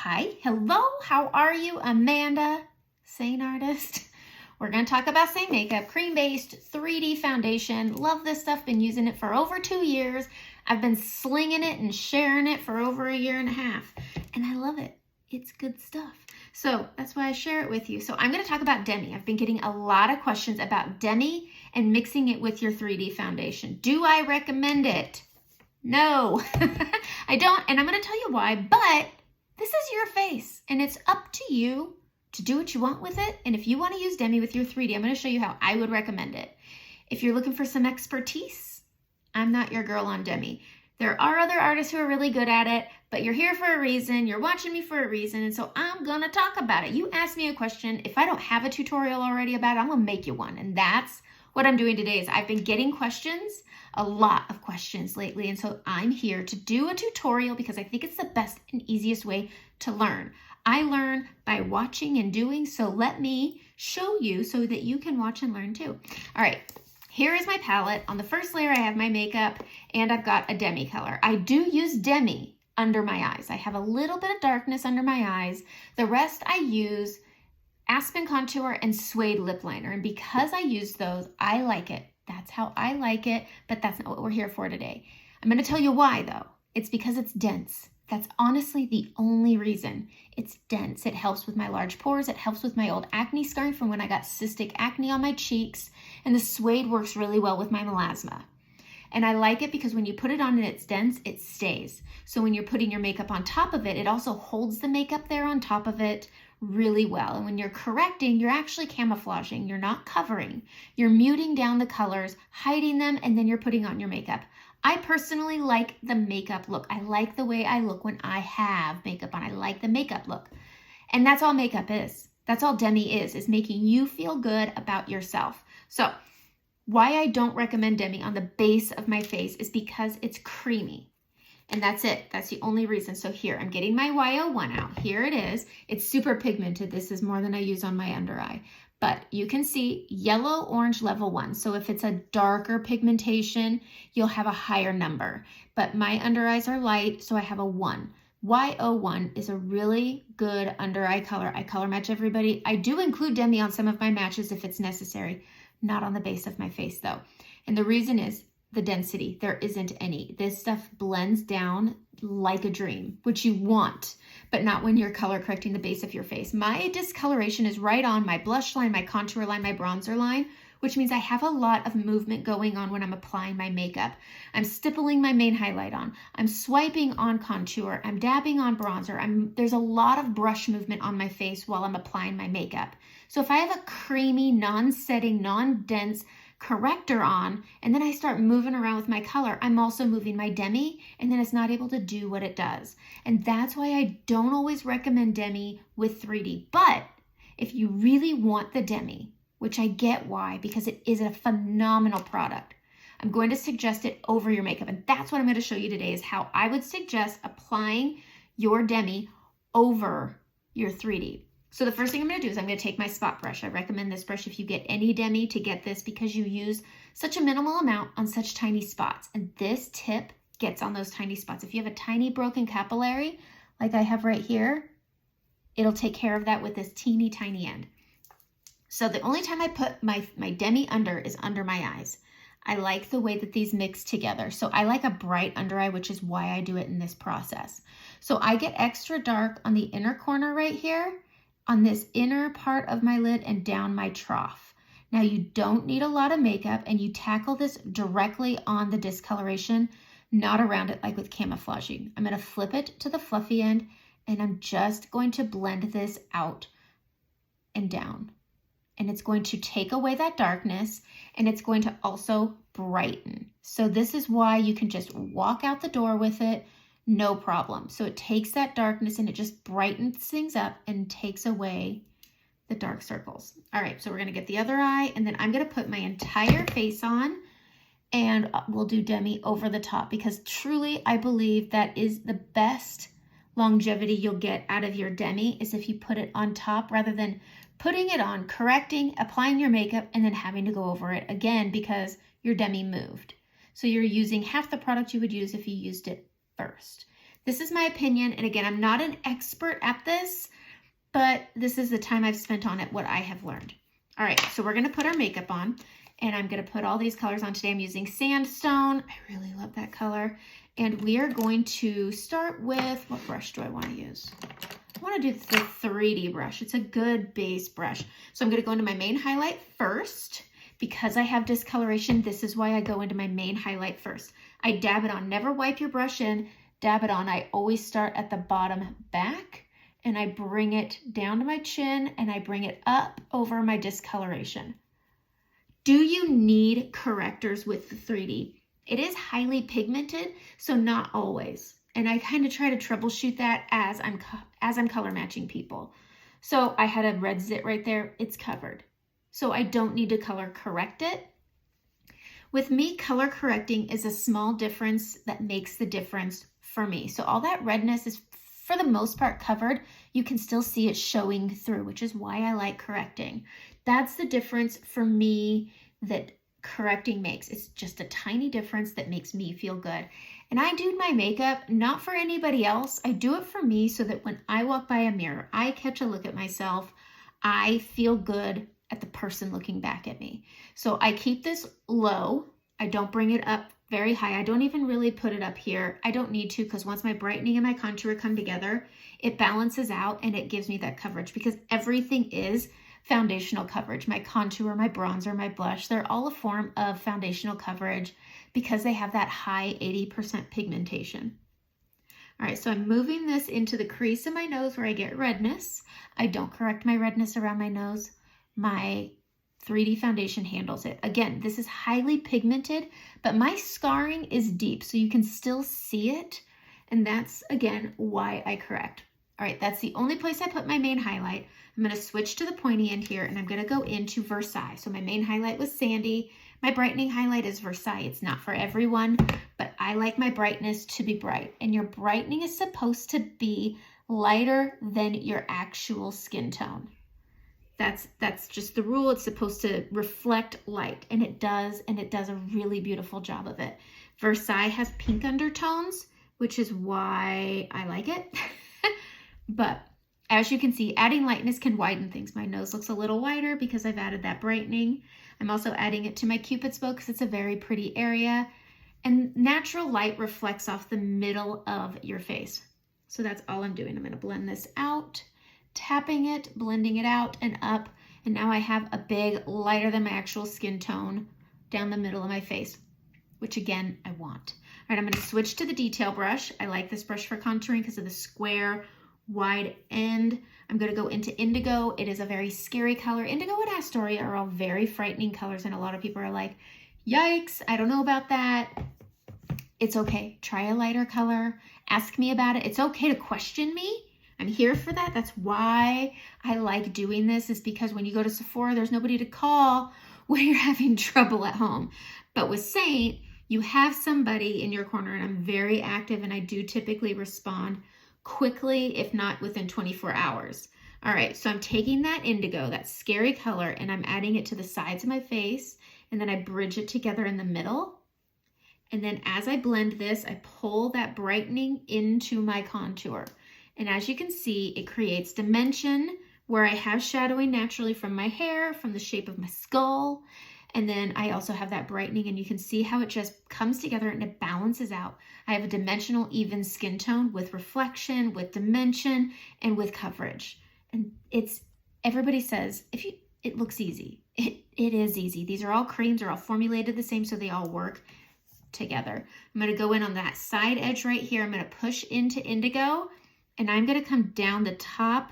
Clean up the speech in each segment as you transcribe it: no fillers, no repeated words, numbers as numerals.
Hi, hello, how are you? Amanda, Seint Artist. We're going to talk about Seint Makeup, cream-based 3D foundation. Love this stuff, been using it for over 2 years. I've been slinging it and sharing it for over 1.5 years, and I love it. It's good stuff. So that's why I share it with you. So I'm going to talk about Demi. I've been getting a lot of questions about Demi and mixing it with your 3D foundation. Do I recommend it? No, I don't, and I'm going to tell you why, but this is your face, and it's up to you to do what you want with it. And if you want to use Demi with your 3D, I'm going to show you how I would recommend it. If you're looking for some expertise, I'm not your girl on Demi. There are other artists who are really good at it, but you're here for a reason. You're watching me for a reason, and so I'm going to talk about it. You ask me a question. If I don't have a tutorial already about it, I'm going to make you one, and that's what I'm doing today. Is I've been getting questions, a lot of questions lately, and so I'm here to do a tutorial because I think it's the best and easiest way to learn. I learn by watching and doing, so let me show you so that you can watch and learn too. All right, here is my palette. On the first layer, I have my makeup, and I've got a Demi color. I do use Demi under my eyes. I have a little bit of darkness under my eyes. The rest I use Aspen Contour and Suede Lip Liner, and because I use those, I like it. That's how I like it, but that's not what we're here for today. I'm going to tell you why, though. It's because it's dense. That's honestly the only reason. It's dense. It helps with my large pores. It helps with my old acne scarring from when I got cystic acne on my cheeks, and the suede works really well with my melasma. And I like it because when you put it on and it's dense, it stays. So when you're putting your makeup on top of it, it also holds the makeup there on top of it really well. And when you're correcting, you're actually camouflaging. You're not covering. You're muting down the colors, hiding them, and then you're putting on your makeup. I personally like the makeup look. I like the way I look when I have makeup on. I like the makeup look. And that's all makeup is. That's all Demi is making you feel good about yourself. So why I don't recommend Demi on the base of my face is because it's creamy. And that's it. That's the only reason. So here, I'm getting my Y01 out. Here it is. It's super pigmented. This is more than I use on my under eye. But you can see yellow, orange, level 1. So if it's a darker pigmentation, you'll have a higher number. But my under eyes are light, so I have a 1. Y01 is a really good under eye color. I color match everybody. I do include Demi on some of my matches if it's necessary. Not on the base of my face though. And the reason is the density. There isn't any. This stuff blends down like a dream, which you want, but not when you're color correcting the base of your face. My discoloration is right on my blush line, my contour line, my bronzer line, which means I have a lot of movement going on when I'm applying my makeup. I'm stippling my main highlight on. I'm swiping on contour. I'm dabbing on bronzer. There's a lot of brush movement on my face while I'm applying my makeup. So if I have a creamy, non-setting, non-dense corrector on, and then I start moving around with my color, I'm also moving my Demi, and then it's not able to do what it does. And that's why I don't always recommend Demi with 3D. But if you really want the Demi, which I get why, because it is a phenomenal product, I'm going to suggest it over your makeup. And that's what I'm going to show you today, is how I would suggest applying your Demi over your 3D. So the first thing I'm going to do is I'm going to take my spot brush. I recommend this brush if you get any Demi to get this because you use such a minimal amount on such tiny spots. And this tip gets on those tiny spots. If you have a tiny broken capillary, like I have right here, it'll take care of that with this teeny tiny end. So the only time I put my Demi under is under my eyes. I like the way that these mix together. So I like a bright under eye, which is why I do it in this process. So I get extra dark on the inner corner right here, on this inner part of my lid and down my trough. Now you don't need a lot of makeup, and you tackle this directly on the discoloration, not around it like with camouflaging. I'm going to flip it to the fluffy end, and I'm just going to blend this out and down. And it's going to take away that darkness, and it's going to also brighten. So this is why you can just walk out the door with it, no problem. So it takes that darkness and it just brightens things up and takes away the dark circles. All right, so we're gonna get the other eye, and then I'm gonna put my entire face on, and we'll do Demi over the top, because truly I believe that is the best longevity you'll get out of your Demi, is if you put it on top rather than putting it on, correcting, applying your makeup, and then having to go over it again because your Demi moved. So you're using half the product you would use if you used it first. This is my opinion. And again, I'm not an expert at this, but this is the time I've spent on it, what I have learned. All right, so we're gonna put our makeup on, and I'm gonna put all these colors on today. I'm using Sandstone. I really love that color. And we are going to start with, what brush do I wanna use? I wanna do the 3D brush. It's a good base brush. So I'm gonna go into my main highlight first. Because I have discoloration, this is why I go into my main highlight first. I dab it on, never wipe your brush in, dab it on. I always start at the bottom back, and I bring it down to my chin, and I bring it up over my discoloration. Do you need correctors with the 3D? It is highly pigmented, so not always. And I kind of try to troubleshoot that as I'm color matching people. So I had a red zit right there, it's covered. So I don't need to color correct it. With me, color correcting is a small difference that makes the difference for me. So all that redness is for the most part covered. You can still see it showing through, which is why I like correcting. That's the difference for me that correcting makes. It's just a tiny difference that makes me feel good. And I do my makeup not for anybody else. I do it for me so that when I walk by a mirror, I catch a look at myself, I feel good at the person looking back at me. So I keep this low. I don't bring it up very high. I don't even really put it up here. I don't need to, because once my brightening and my contour come together, it balances out and it gives me that coverage, because everything is foundational coverage. My contour, my bronzer, my blush, they're all a form of foundational coverage because they have that high 80% pigmentation. All right, so I'm moving this into the crease of my nose where I get redness. I don't correct my redness around my nose. My 3D foundation handles it. Again, this is highly pigmented, but my scarring is deep, so you can still see it. And that's, again, why I correct. All right, that's the only place I put my main highlight. I'm gonna switch to the pointy end here, and I'm gonna go into Versailles. So my main highlight was Sandy. My brightening highlight is Versailles. It's not for everyone, but I like my brightness to be bright. And your brightening is supposed to be lighter than your actual skin tone. That's just the rule. It's supposed to reflect light, and it does a really beautiful job of it. Versailles has pink undertones, which is why I like it. But as you can see, adding lightness can widen things. My nose looks a little wider because I've added that brightening. I'm also adding it to my Cupid's bow because it's a very pretty area. And natural light reflects off the middle of your face. So that's all I'm doing. I'm going to blend this out, tapping it, blending it out and up. And now I have a big, lighter than my actual skin tone down the middle of my face, which again, I want. All right, I'm going to switch to the detail brush. I like this brush for contouring because of the square, wide end. I'm going to go into Indigo. It is a very scary color. Indigo and Astoria are all very frightening colors, and a lot of people are like, yikes, I don't know about that. It's okay. Try a lighter color. Ask me about it. It's okay to question me. I'm here for that. That's why I like doing this, is because when you go to Sephora, there's nobody to call when you're having trouble at home. But with Seint, you have somebody in your corner, and I'm very active, and I do typically respond quickly, if not within 24 hours. All right, so I'm taking that indigo, that scary color, and I'm adding it to the sides of my face, and then I bridge it together in the middle. And then as I blend this, I pull that brightening into my contour. And as you can see, it creates dimension where I have shadowing naturally from my hair, from the shape of my skull. And then I also have that brightening, and you can see how it just comes together and it balances out. I have a dimensional, even skin tone with reflection, with dimension, and with coverage. And everybody says, it looks easy. It is easy. These are all creams, are all formulated the same, so they all work together. I'm gonna go in on that side edge right here. I'm gonna push into Indigo, and I'm gonna come down the top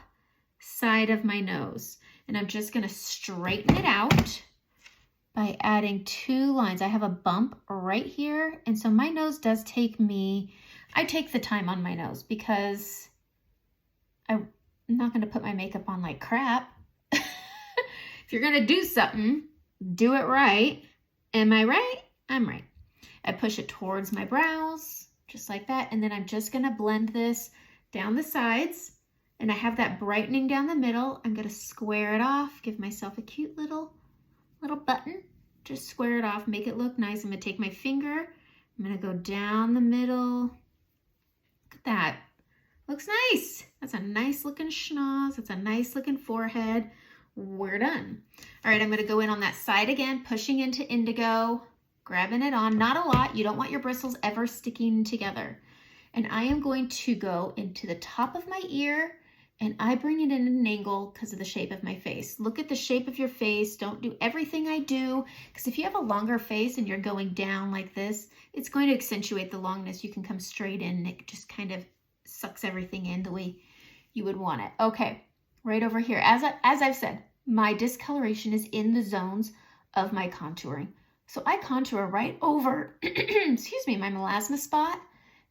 side of my nose. And I'm just gonna straighten it out by adding 2 lines. I have a bump right here, and so my nose does take me, I take the time on my nose because I'm not gonna put my makeup on like crap. If you're gonna do something, do it right. Am I right? I'm right. I push it towards my brows, just like that, and then I'm just gonna blend this down the sides, and I have that brightening down the middle. I'm gonna square it off, give myself a cute little button, just square it off, make it look nice. I'm gonna take my finger, I'm gonna go down the middle. Look at that. Looks nice. That's a nice looking schnoz. That's a nice looking forehead. We're done. All right, I'm going to go in on that side again, pushing into indigo, grabbing it on. Not a lot. You don't want your bristles ever sticking together. And I am going to go into the top of my ear, and I bring it in at an angle because of the shape of my face. Look at the shape of your face. Don't do everything I do, because if you have a longer face and you're going down like this, it's going to accentuate the longness. You can come straight in and it just kind of sucks everything in the way you would want it. Okay, right over here. As I've said, my discoloration is in the zones of my contouring. So I contour right over, excuse me, my melasma spot,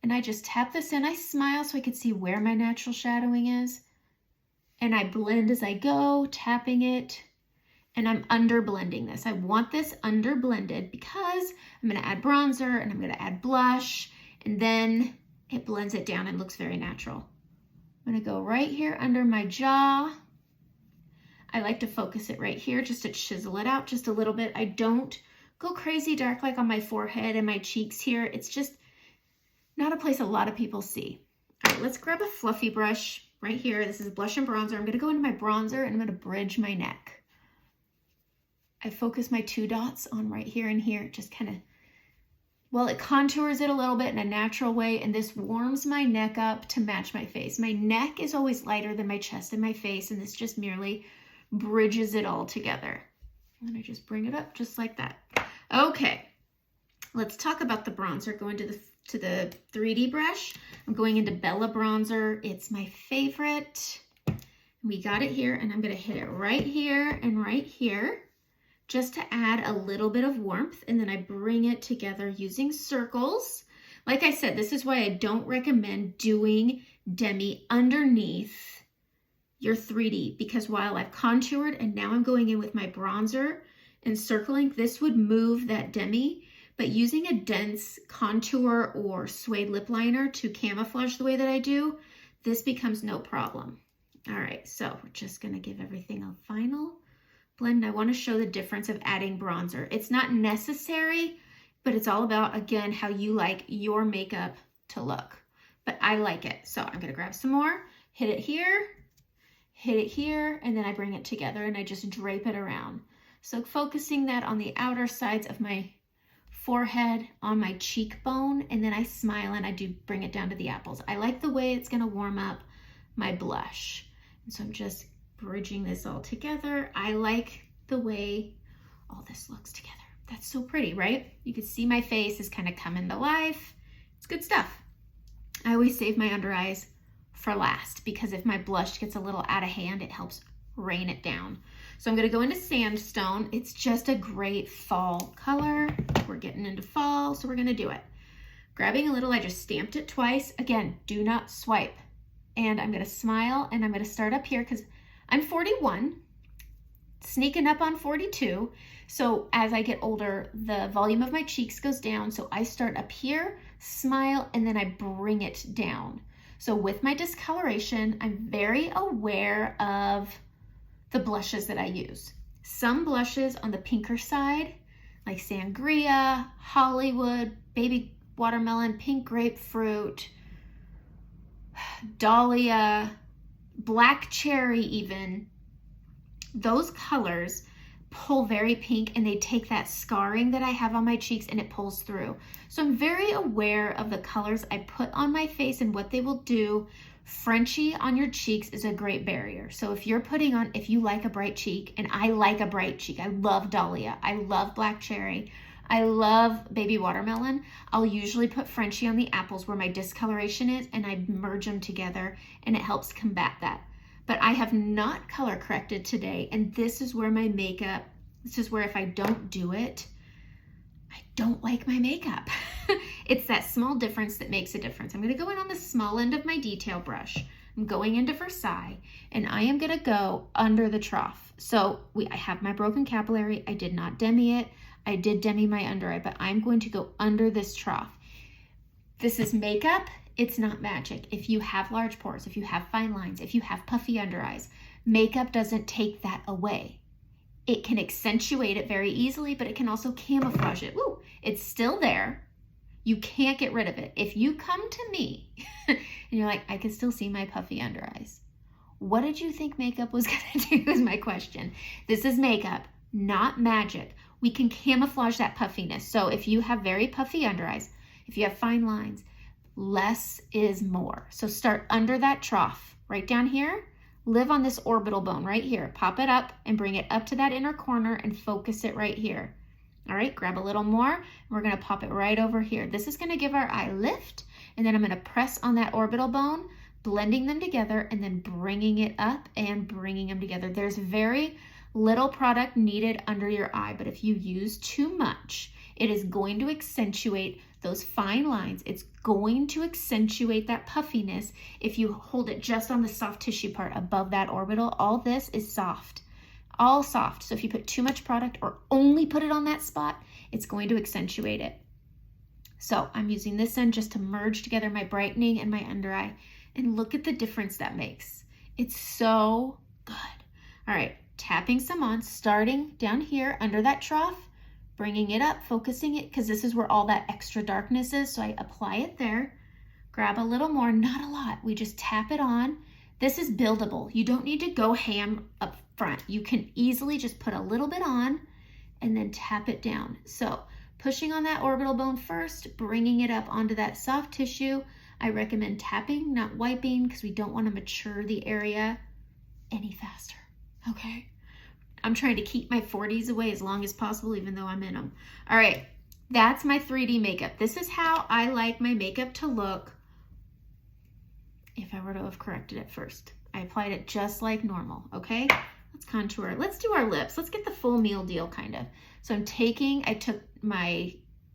and I just tap this in. I smile so I can see where my natural shadowing is. And I blend as I go, tapping it, and I'm under blending this. I want this under blended because I'm gonna add bronzer and I'm gonna add blush, and then it blends it down and looks very natural. I'm gonna go right here under my jaw. I like to focus it right here just to chisel it out just a little bit. I don't go crazy dark like on my forehead and my cheeks here. It's just not a place a lot of people see. All right, let's grab a fluffy brush right here. This is blush and bronzer. I'm gonna go into my bronzer and I'm gonna bridge my neck. I focus my 2 dots on right here and here, just kind of, well, it contours it a little bit in a natural way, and this warms my neck up to match my face. My neck is always lighter than my chest and my face, and this just merely bridges it all together. And I just bring it up just like that. Okay, let's talk about the bronzer. Going to the 3D brush. I'm going into Bella Bronzer. It's my favorite. We got it here, and I'm gonna hit it right here and right here, just to add a little bit of warmth, and then I bring it together using circles. Like I said, this is why I don't recommend doing Demi underneath your 3D, because while I've contoured and now I'm going in with my bronzer and circling, this would move that Demi, but using a dense contour or suede lip liner to camouflage the way that I do, this becomes no problem. All right, so we're just gonna give everything a final blend. I want to show the difference of adding bronzer. It's not necessary, but it's all about, again, how you like your makeup to look. But I like it. So I'm going to grab some more, hit it here, and then I bring it together and I just drape it around. So focusing that on the outer sides of my forehead, on my cheekbone, and then I smile and I do bring it down to the apples. I like the way it's going to warm up my blush. And so I'm just bridging this all together. I like the way all this looks together. That's so pretty, right? You can see my face is kind of coming to life. It's good stuff. I always save my under eyes for last, because if my blush gets a little out of hand, it helps rain it down. So I'm gonna go into Sandstone. It's just a great fall color. We're getting into fall, so we're gonna do it. Grabbing a little, I just stamped it twice. Again, do not swipe. And I'm gonna smile, and I'm gonna start up here because I'm 41, sneaking up on 42. So as I get older, the volume of my cheeks goes down. So I start up here, smile, and then I bring it down. So with my discoloration, I'm very aware of the blushes that I use. Some blushes on the pinker side, like Sangria, Hollywood, Baby Watermelon, Pink Grapefruit, Dahlia, Black Cherry even, those colors pull very pink, and they take that scarring that I have on my cheeks and it pulls through. So I'm very aware of the colors I put on my face and what they will do. Frenchie on your cheeks is a great barrier. So if you're putting on, if you like a bright cheek, and I like a bright cheek, I love Dahlia, I love Black Cherry, I love Baby Watermelon, I'll usually put Frenchie on the apples where my discoloration is, and I merge them together, and it helps combat that. But I have not color corrected today, and this is where my makeup, this is where if I don't do it, I don't like my makeup. It's that small difference that makes a difference. I'm gonna go in on the small end of my detail brush. I'm going into Versailles, and I am gonna go under the trough. So I have my broken capillary. I did not Demi it. I did Demi my under eye, but I'm going to go under this trough. This is makeup. It's not magic. If you have large pores, if you have fine lines, if you have puffy under eyes, makeup doesn't take that away. It can accentuate it very easily, but it can also camouflage it. Woo, it's still there. You can't get rid of it. If you come to me and you're like, I can still see my puffy under eyes. What did you think makeup was gonna do is my question. This is makeup, not magic. We can camouflage that puffiness. So if you have very puffy under eyes, if you have fine lines, less is more. So start under that trough, right down here. Live on this orbital bone right here. Pop it up and bring it up to that inner corner and focus it right here. All right, grab a little more. And we're gonna pop it right over here. This is gonna give our eye lift, and then I'm gonna press on that orbital bone, blending them together, and then bringing it up and bringing them together. There's very little product needed under your eye, but if you use too much, it is going to accentuate those fine lines. It's going to accentuate that puffiness if you hold it just on the soft tissue part above that orbital. All this is soft. All soft. So if you put too much product or only put it on that spot, it's going to accentuate it. So I'm using this end just to merge together my brightening and my under eye. And look at the difference that makes. It's so good. All right, tapping some on, starting down here under that trough, bringing it up, focusing it, because this is where all that extra darkness is. So I apply it there, grab a little more, not a lot. We just tap it on. This is buildable. You don't need to go ham up front. You can easily just put a little bit on and then tap it down. So pushing on that orbital bone first, bringing it up onto that soft tissue. I recommend tapping, not wiping, because we don't want to mature the area any faster, okay? I'm trying to keep my 40s away as long as possible, even though I'm in them. All right, that's my 3D makeup. This is how I like my makeup to look if I were to have corrected it first. I applied it just like normal, okay? Let's contour. Let's do our lips. Let's get the full meal deal, kind of. So I took my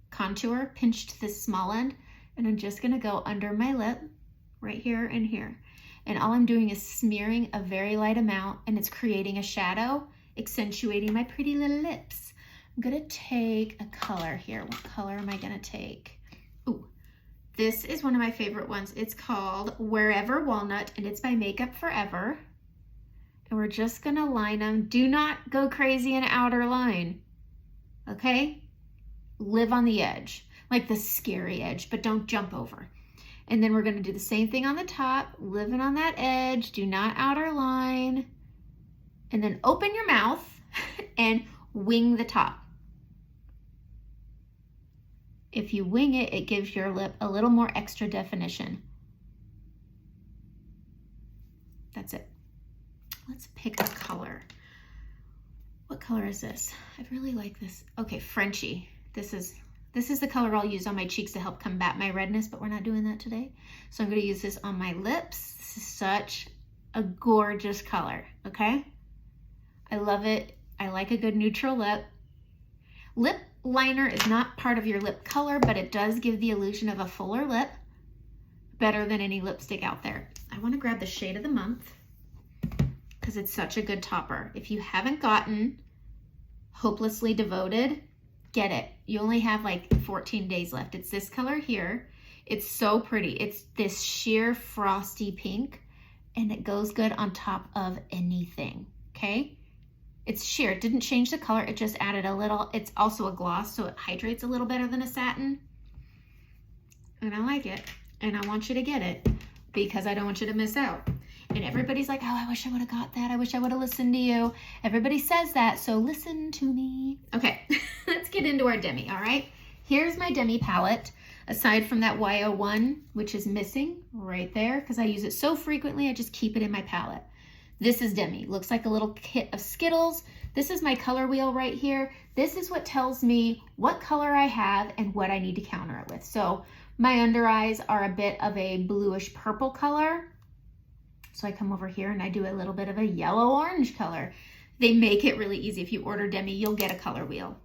contour, pinched this small end, and I'm just gonna go under my lip, right here and here. And all I'm doing is smearing a very light amount, and it's creating a shadow, accentuating my pretty little lips. I'm gonna take a color here. What color am I gonna take? Ooh, this is one of my favorite ones. It's called Wherever Walnut, and it's by Makeup Forever. And we're just gonna line them. Do not go crazy in outer line, okay? Live on the edge, like the scary edge, but don't jump over. And then we're gonna do the same thing on the top, living on that edge, do not outer line. And then open your mouth and wing the top. If you wing it, it gives your lip a little more extra definition. That's it. Let's pick a color. What color is this? I really like this. Okay, Frenchy. This is the color I'll use on my cheeks to help combat my redness, but we're not doing that today. So I'm gonna use this on my lips. This is such a gorgeous color, okay? I love it. I like a good neutral lip. Lip liner is not part of your lip color, but it does give the illusion of a fuller lip, better than any lipstick out there. I wanna grab the shade of the month because it's such a good topper. If you haven't gotten Hopelessly Devoted, get it. You only have like 14 days left. It's this color here. It's so pretty. It's this sheer frosty pink, and it goes good on top of anything, okay? It's sheer. It didn't change the color. It just added a little. It's also a gloss, so it hydrates a little better than a satin. And I like it. And I want you to get it because I don't want you to miss out. And everybody's like, oh, I wish I would have got that. I wish I would have listened to you. Everybody says that, so listen to me. Okay, let's get into our Demi, all right? Here's my Demi palette. Aside from that Y01, which is missing right there, because I use it so frequently, I just keep it in my palette. This is Demi. Looks like a little kit of Skittles. This is my color wheel right here. This is what tells me what color I have and what I need to counter it with. So my under eyes are a bit of a bluish purple color. So I come over here and I do a little bit of a yellow orange color. They make it really easy. If you order Demi, you'll get a color wheel.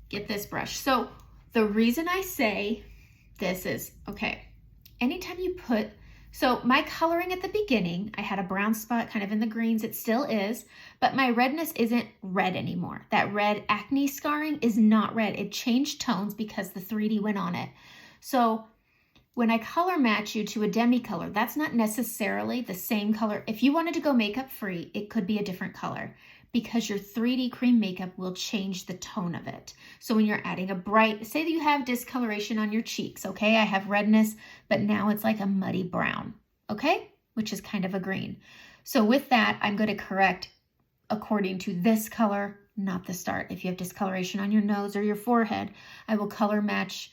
Get this brush. So the reason I say this is, okay, anytime you put, so my coloring at the beginning, I had a brown spot kind of in the greens, it still is, but my redness isn't red anymore. That red acne scarring is not red. It changed tones because the 3D went on it. So when I color match you to a Demi color, that's not necessarily the same color. If you wanted to go makeup free, it could be a different color. because your 3D cream makeup will change the tone of it. So when you're adding a bright, say that you have discoloration on your cheeks, okay? I have redness, but now it's like a muddy brown, okay? Which is kind of a green. So with that, I'm going to correct according to this color, not the start. If you have discoloration on your nose or your forehead, I will color match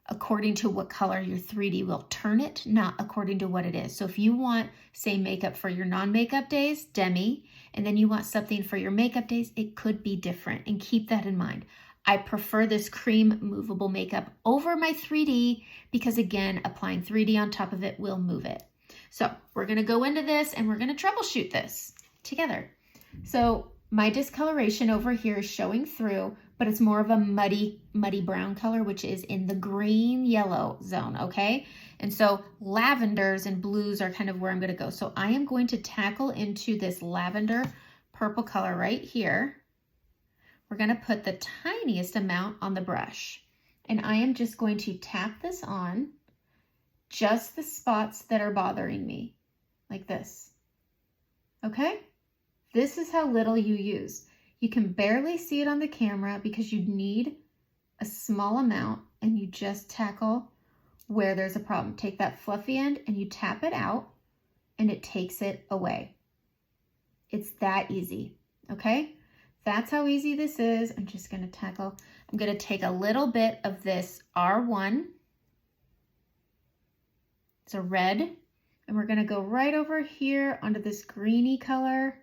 according to what color your 3D will turn it, not according to what it is. So if you want, say, makeup for your non-makeup days, Demi, and then you want something for your makeup days, it could be different, and keep that in mind. I prefer this cream movable makeup over my 3D because, again, applying 3D on top of it will move it. So we're gonna go into this and we're gonna troubleshoot this together. So my discoloration over here is showing through, but it's more of a muddy brown color, which is in the green yellow zone, okay? And so lavenders and blues are kind of where I'm gonna go. So I am going to tackle into this lavender purple color right here. We're gonna put the tiniest amount on the brush. And I am just going to tap this on just the spots that are bothering me, like this, okay? This is how little you use. You can barely see it on the camera because you need a small amount, and you just tackle where there's a problem. Take that fluffy end and you tap it out and it takes it away. It's that easy, okay? That's how easy this is. I'm just gonna tackle, I'm gonna take a little bit of this R1. It's a red, and we're gonna go right over here onto this greeny color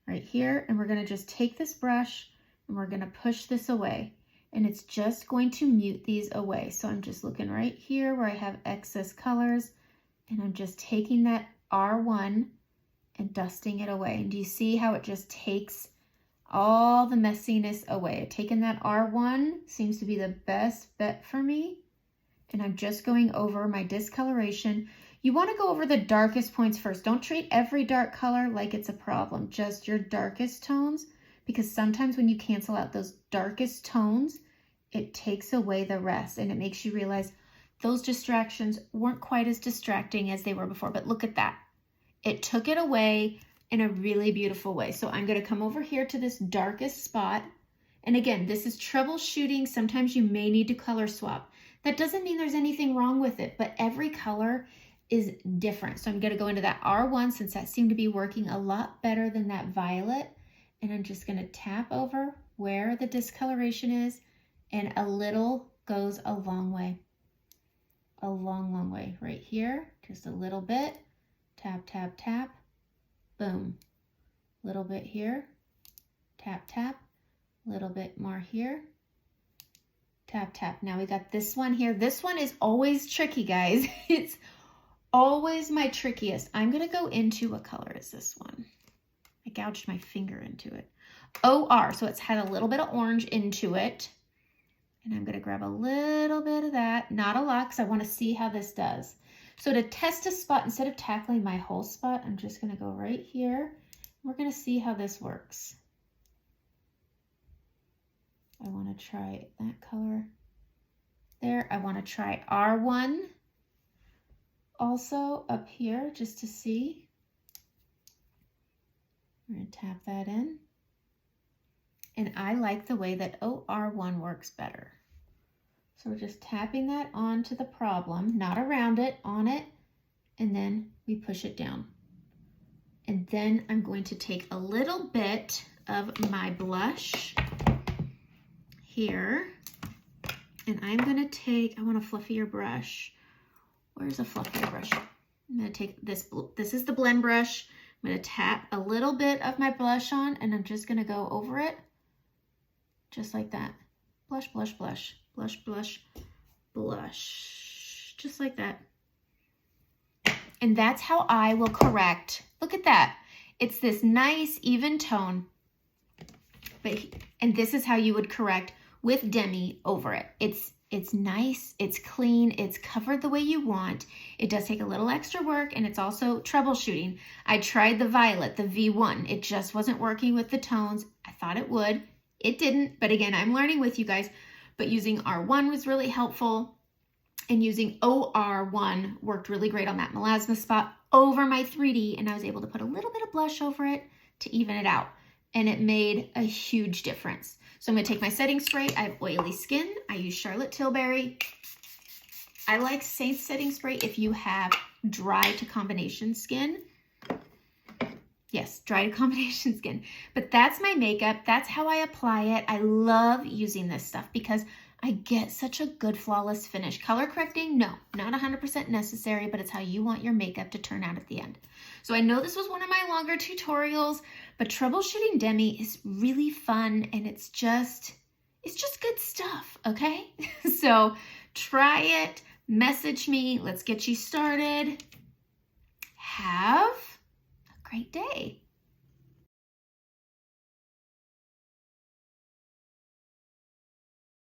right here, and we're gonna just take this brush and we're gonna push this away, and it's just going to mute these away. So I'm just looking right here where I have excess colors, and I'm just taking that R1 and dusting it away. And do you see how it just takes all the messiness away? Taking that R1 seems to be the best bet for me. And I'm just going over my discoloration. You want to go over the darkest points first. Don't treat every dark color like it's a problem, just your darkest tones, because sometimes when you cancel out those darkest tones, it takes away the rest, and it makes you realize those distractions weren't quite as distracting as they were before. But look at that. It took it away in a really beautiful way. So I'm going to come over here to this darkest spot. And again, this is troubleshooting. Sometimes you may need to color swap. That doesn't mean there's anything wrong with it, but every color is different. So I'm going to go into that R1 since that seemed to be working a lot better than that violet. And I'm just going to tap over where the discoloration is, and a little goes a long way. A long, long way. Right here, just a little bit. Tap, tap, tap. Boom. Little bit here. Tap, tap. Little bit more here. Tap, tap. Now we got this one here. This one is always tricky, guys. It's always my trickiest. I'm going to go into, what color is this one? I gouged my finger into it. OR, so it's had a little bit of orange into it. And I'm going to grab a little bit of that. Not a lot, because I want to see how this does. So to test a spot, instead of tackling my whole spot, I'm just going to go right here. We're going to see how this works. I want to try that color there. I want to try R1 also up here just to see. We're going to tap that in. And I like the way that OR1 works better. So we're just tapping that onto the problem, not around it, on it, and then we push it down. And then I'm going to take a little bit of my blush here, and I'm gonna take, I want a fluffier brush. Where's a fluffier brush? I'm gonna take this is the blend brush. I'm gonna tap a little bit of my blush on, and I'm just gonna go over it, just like that. Blush, blush, blush, blush, blush, blush, just like that. And that's how I will correct. Look at that. It's this nice, even tone. And this is how you would correct with Demi over it. It's nice, it's clean, it's covered the way you want. It does take a little extra work, and it's also troubleshooting. I tried the violet, the V1. It just wasn't working with the tones. I thought it would. It didn't, but again, I'm learning with you guys. But using R1 was really helpful, and using OR1 worked really great on that melasma spot over my 3D, and I was able to put a little bit of blush over it to even it out. and it made a huge difference. So I'm gonna take my setting spray. I have oily skin. I use Charlotte Tilbury. I like Seint setting spray if you have dry to combination skin. Yes, dry to combination skin. But that's my makeup. That's how I apply it. I love using this stuff because I get such a good flawless finish. Color correcting, no, not 100% necessary, but it's how you want your makeup to turn out at the end. So I know this was one of my longer tutorials, but Troubleshooting Demi is really fun and it's just good stuff, okay? So try it, message me, let's get you started. Have a great day.